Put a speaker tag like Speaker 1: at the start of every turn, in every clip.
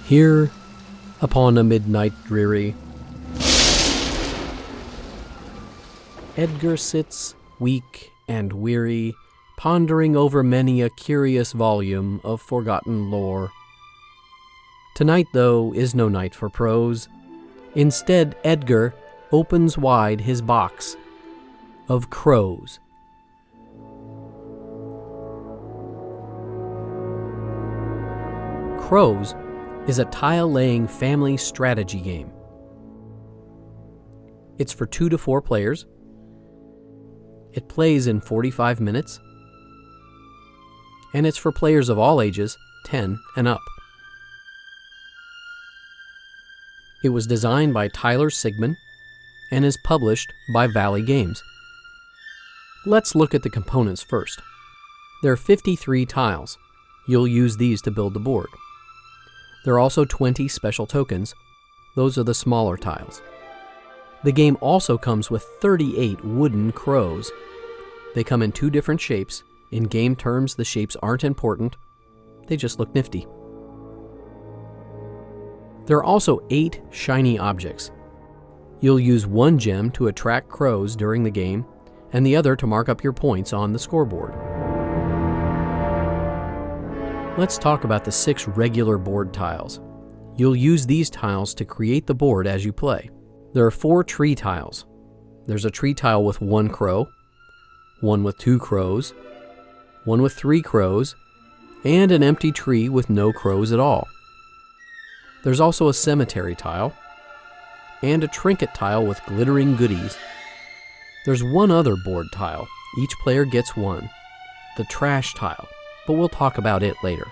Speaker 1: Here, upon a midnight dreary, Edgar sits, weak and weary, pondering over many a curious volume of forgotten lore. Tonight, though, is no night for prose. Instead, Edgar opens wide his box of crows. Crows is a tile-laying family strategy game. It's for 2 to 4 players. It plays in 45 minutes. And it's for players of all ages, 10 and up. It was designed by Tyler Sigman and is published by Valley Games. Let's look at the components first. There are 53 tiles. You'll use these to build the board. There are also 20 special tokens. Those are the smaller tiles. The game also comes with 38 wooden crows. They come in 2 different shapes. In game terms, the shapes aren't important. They just look nifty. There are also 8 shiny objects. You'll use 1 gem to attract crows during the game, and the other to mark up your points on the scoreboard. Let's talk about the 6 regular board tiles. You'll use these tiles to create the board as you play. There are 4 tree tiles. There's a tree tile with 1 crow, 1 with 2 crows, 1 with 3 crows, and an empty tree with no crows at all. There's also a cemetery tile, and a trinket tile with glittering goodies. There's 1 other board tile. Each player gets 1, the trash tile, but we'll talk about it later.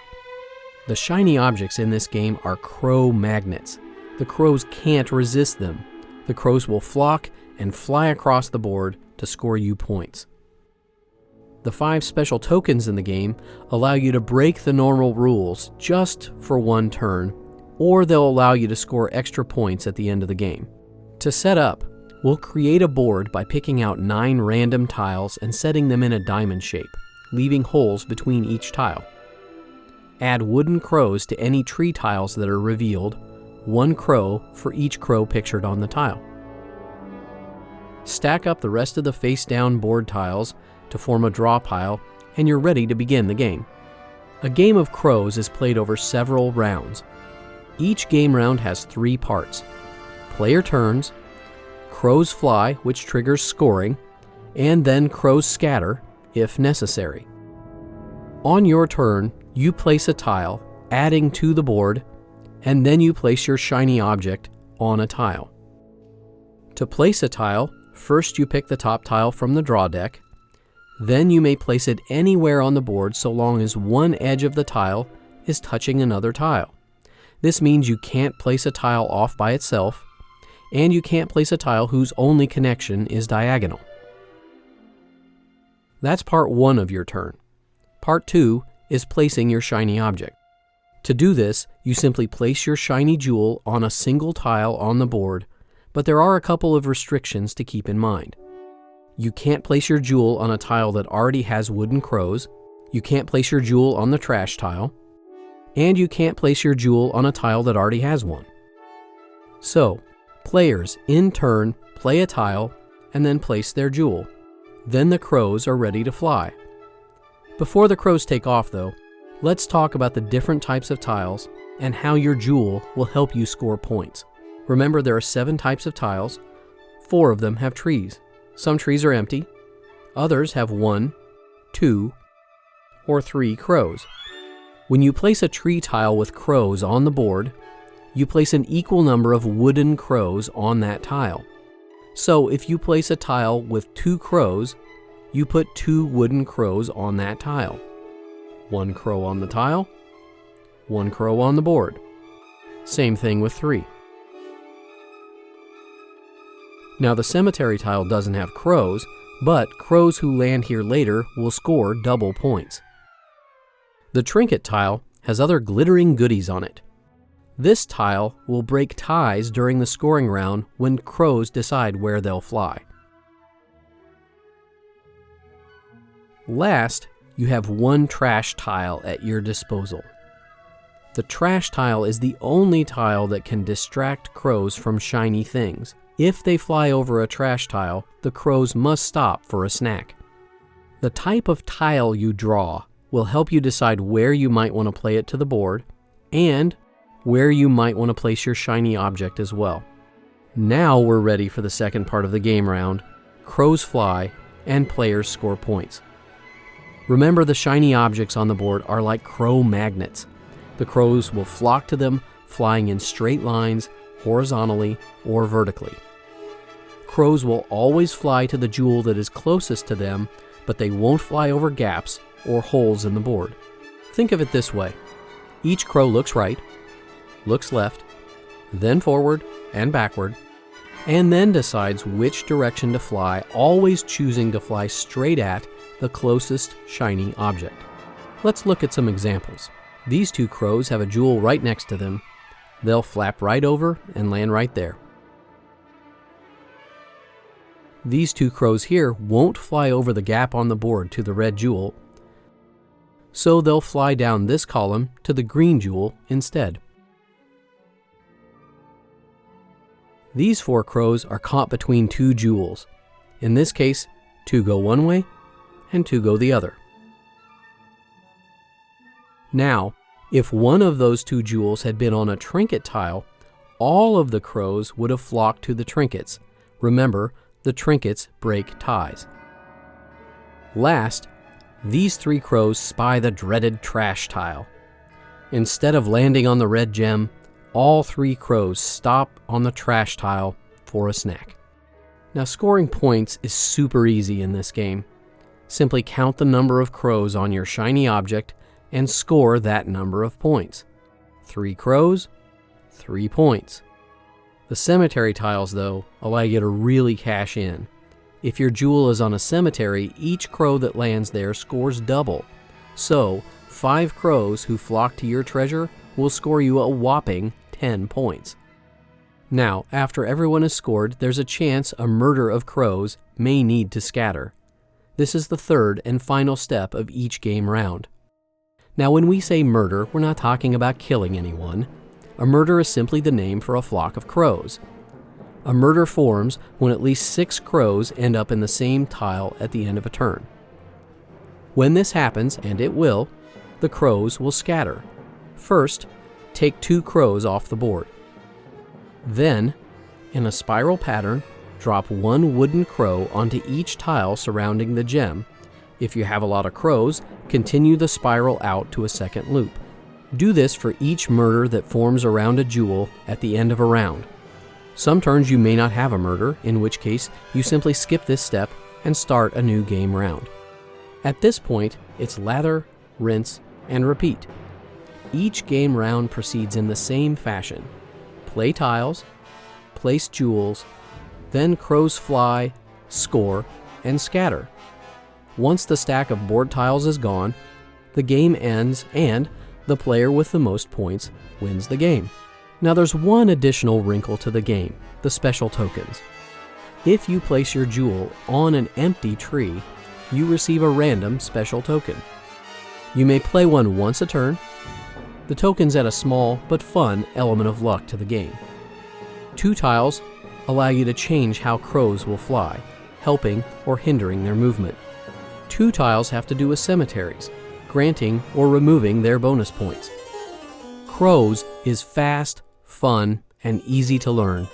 Speaker 1: The shiny objects in this game are crow magnets. The crows can't resist them. The crows will flock and fly across the board to score you points. The 5 special tokens in the game allow you to break the normal rules just for 1 turn, or they'll allow you to score extra points at the end of the game. To set up, we'll create a board by picking out 9 random tiles and setting them in a diamond shape, leaving holes between each tile. Add wooden crows to any tree tiles that are revealed, 1 crow for each crow pictured on the tile. Stack up the rest of the face-down board tiles to form a draw pile, and you're ready to begin the game. A game of crows is played over several rounds. Each game round has 3 parts: player turns, crows fly, which triggers scoring, and then crows scatter if necessary. On your turn, you place a tile, adding to the board, and then you place your shiny object on a tile. To place a tile, first you pick the top tile from the draw deck. Then you may place it anywhere on the board so long as one edge of the tile is touching another tile. This means you can't place a tile off by itself, and you can't place a tile whose only connection is diagonal. That's part 1 of your turn. Part 2 is placing your shiny object. To do this, you simply place your shiny jewel on a single tile on the board, but there are a couple of restrictions to keep in mind. You can't place your jewel on a tile that already has wooden crows, you can't place your jewel on the trash tile, and you can't place your jewel on a tile that already has one. So, players, in turn, play a tile and then place their jewel. Then the crows are ready to fly. Before the crows take off, though, let's talk about the different types of tiles and how your jewel will help you score points. Remember, there are 7 types of tiles. 4 of them have trees. Some trees are empty. Others have 1, 2, or 3 crows. When you place a tree tile with crows on the board, you place an equal number of wooden crows on that tile. So if you place a tile with 2 crows, you put 2 wooden crows on that tile. 1 crow on the tile, 1 crow on the board. Same thing with 3. Now the cemetery tile doesn't have crows, but crows who land here later will score double points. The trinket tile has other glittering goodies on it. This tile will break ties during the scoring round when crows decide where they'll fly. Last, you have 1 trash tile at your disposal. The trash tile is the only tile that can distract crows from shiny things. If they fly over a trash tile, the crows must stop for a snack. The type of tile you draw will help you decide where you might want to play it to the board and where you might want to place your shiny object as well. Now we're ready for the second part of the game round. Crows fly and players score points. Remember, the shiny objects on the board are like crow magnets. The crows will flock to them, flying in straight lines, horizontally or vertically. Crows will always fly to the jewel that is closest to them, but they won't fly over gaps or holes in the board. Think of it this way. Each crow looks right, looks left, then forward and backward, and then decides which direction to fly, always choosing to fly straight at the closest shiny object. Let's look at some examples. These two crows have a jewel right next to them. They'll flap right over and land right there. These two crows here won't fly over the gap on the board to the red jewel, so they'll fly down this column to the green jewel instead. These four crows are caught between two jewels. In this case, two go one way and two go the other. Now, if one of those two jewels had been on a trinket tile, all of the crows would have flocked to the trinkets. Remember, the trinkets break ties. Last, these three crows spy the dreaded trash tile. Instead of landing on the red gem, all three crows stop on the trash tile for a snack. Now, scoring points is super easy in this game. Simply count the number of crows on your shiny object and score that number of points. 3 crows, 3 points. The cemetery tiles, though, allow you to really cash in. If your jewel is on a cemetery, each crow that lands there scores double. So, 5 crows who flock to your treasure will score you a whopping 10 points. Now, after everyone is scored, there's a chance a murder of crows may need to scatter. This is the third and final step of each game round. Now, when we say murder, we're not talking about killing anyone. A murder is simply the name for a flock of crows. A murder forms when at least 6 crows end up in the same tile at the end of a turn. When this happens, and it will, the crows will scatter. First, take 2 crows off the board. Then, in a spiral pattern, drop 1 wooden crow onto each tile surrounding the gem. If you have a lot of crows, continue the spiral out to a second loop. Do this for each murder that forms around a jewel at the end of a round. Some turns you may not have a murder, in which case you simply skip this step and start a new game round. At this point, it's lather, rinse, and repeat. Each game round proceeds in the same fashion. Play tiles, place jewels, then crows fly, score, and scatter. Once the stack of board tiles is gone, the game ends and the player with the most points wins the game. Now there's one additional wrinkle to the game, the special tokens. If you place your jewel on an empty tree, you receive a random special token. You may play one once a turn. The tokens add a small but fun element of luck to the game. 2 tiles allow you to change how crows will fly, helping or hindering their movement. 2 tiles have to do with cemeteries, granting or removing their bonus points. Crows is fast, fun, and easy to learn.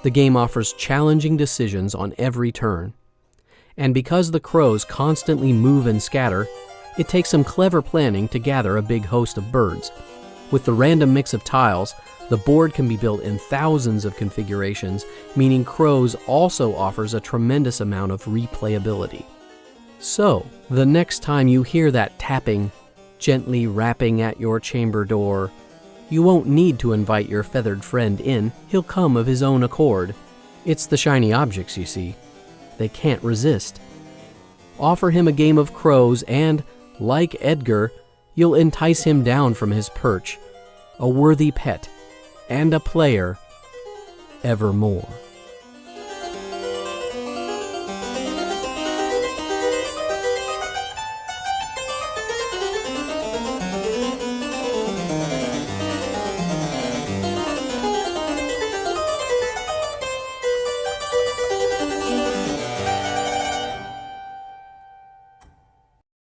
Speaker 1: The game offers challenging decisions on every turn. And because the crows constantly move and scatter, it takes some clever planning to gather a big host of birds. With the random mix of tiles, the board can be built in thousands of configurations, meaning crows also offers a tremendous amount of replayability. So, the next time you hear that tapping, gently rapping at your chamber door, you won't need to invite your feathered friend in, he'll come of his own accord. It's the shiny objects, you see. They can't resist. Offer him a game of crows and, like Edgar, you'll entice him down from his perch, a worthy pet, and a player evermore.